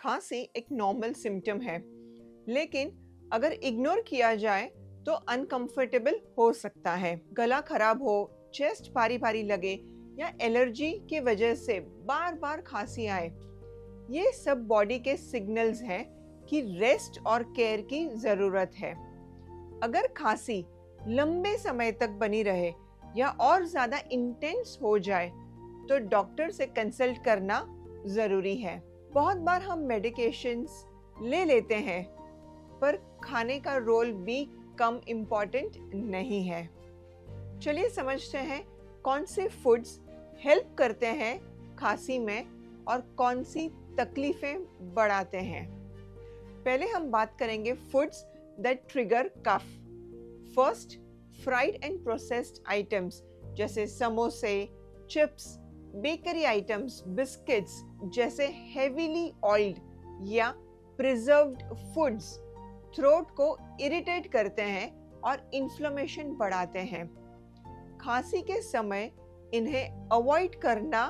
खांसी एक normal symptom है, लेकिन अगर इग्नोर किया जाए तो अनकंफर्टेबल हो सकता है। गला खराब हो, चेस्ट भारी भारी लगे या एलर्जी की वजह से बार बार खांसी आए, ये सब बॉडी के सिग्नल्स हैं कि रेस्ट और केयर की ज़रूरत है। अगर खांसी लंबे समय तक बनी रहे या और ज़्यादा इंटेंस हो जाए तो डॉक्टर से कंसल्ट करना ज़रूरी है। बहुत बार हम मेडिकेशंस ले लेते हैं, पर खाने का रोल भी कम इम्पॉर्टेंट नहीं है। चलिए समझते हैं कौन से फूड्स हेल्प करते हैं खांसी में और कौन सी तकलीफें बढ़ाते हैं। पहले हम बात करेंगे foods that trigger cough. First, fried and processed items जैसे समोसे, चिप्स, बेकरी आइटम्स, बिस्किट्स जैसे हेवीली ऑयल्ड या प्रिजर्व्ड फूड्स थ्रोट को इरिटेट करते हैं और इन्फ्लेमेशन बढ़ाते हैं। खांसी के समय इन्हें अवॉइड करना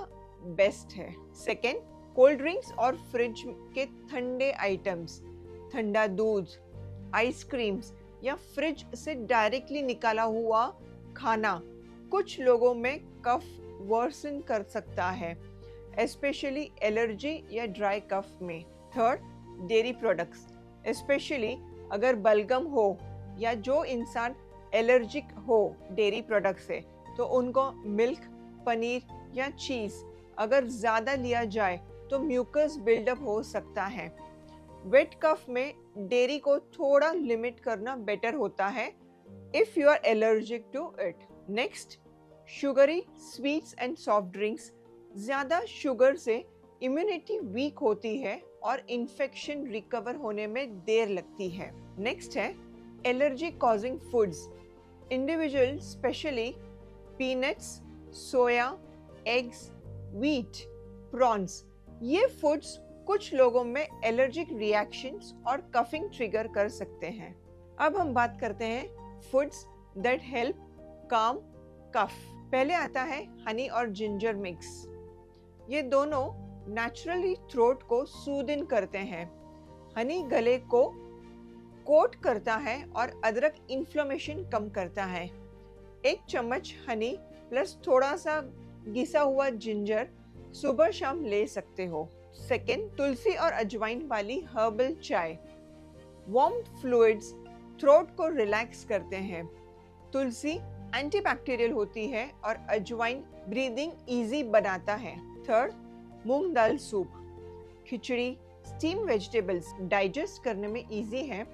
बेस्ट है। सेकेंड, कोल्ड ड्रिंक्स और फ्रिज के ठंडे आइटम्स, ठंडा दूध, आइसक्रीम्स या फ्रिज से डायरेक्टली निकाला हुआ खाना कुछ लोगों में कफ वर्सन कर सकता है, स्पेशली एलर्जी या ड्राई कफ में। थर्ड, डेयरी प्रोडक्ट्स, स्पेशली अगर बलगम हो या जो इंसान एलर्जिक हो डेयरी प्रोडक्ट से, तो उनको मिल्क, पनीर या चीज़ अगर ज़्यादा लिया जाए तो म्यूकस बिल्डअप हो सकता है। वेट कफ में डेयरी को थोड़ा लिमिट करना बेटर होता है if you are allergic to it. Next, sugary sweets and soft drinks. ज़्यादा शुगर से इम्यूनिटी वीक होती है और इन्फेक्शन रिकवर होने में देर लगती है। नेक्स्ट है allergy causing foods. Individual specially peanuts, soya, eggs, wheat, prawns, ये फूड्स कुछ लोगों में एलर्जिक रिएक्शंस और कफिंग ट्रिगर कर सकते हैं। अब हम बात करते हैं फूड्स दैट हेल्प काम कफ। पहले आता है हनी और जिंजर मिक्स। ये दोनों नेचुरली थ्रोट को सूदिन करते हैं। हनी गले को कोट करता है और अदरक इन्फ्लेमेशन कम करता है। एक चम्मच हनी प्लस थोड़ा सा घिसा हुआ जिंजर सुबह शाम ले सकते हो। सेकेंड, तुलसी और अजवाइन वाली हर्बल चाय। वार्म फ्लूइड्स थ्रोट को रिलैक्स करते हैं। तुलसी एंटीबैक्टीरियल होती है और अजवाइन ब्रीदिंग इजी बनाता है। थर्ड, मूंग दाल सूप, खिचड़ी, स्टीम वेजिटेबल्स डाइजेस्ट करने में इजी है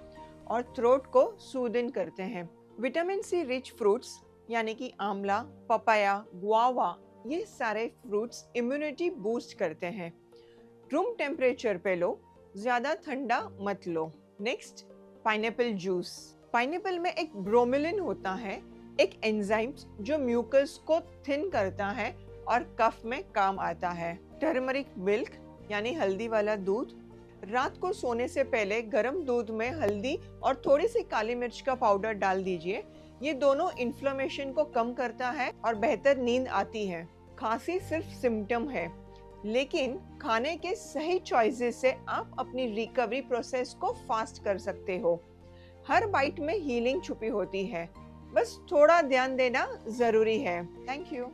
और थ्रोट को सूदिन करते हैं। विटामिन सी रिच फ्रूट्स यानी कि आंवला, पपाया, गुआवा, ये सारे फ्रूट्स इम्यूनिटी बूस्ट करते हैं। रूम टेम्परेचर पे लो, ज़्यादा ठंडा मत लो। Next, pineapple juice. पाइनएप्पल में एक ब्रोमेलिन होता है, एक एंजाइम जो म्यूकस को थिन करता है और कफ में काम आता है। टर्मरिक मिल्क यानी हल्दी वाला दूध। रात को सोने से पहले गर्म दूध में हल्दी और थोड़ी सी काली मिर्च का पाउडर डाल दीजिए। ये दोनों इन्फ्लेमेशन को कम करता है और बेहतर नींद आती है। खांसी सिर्फ सिम्टम है, लेकिन खाने के सही चॉइसेस से आप अपनी रिकवरी प्रोसेस को फास्ट कर सकते हो। हर बाइट में हीलिंग छुपी होती है, बस थोड़ा ध्यान देना जरूरी है। Thank you.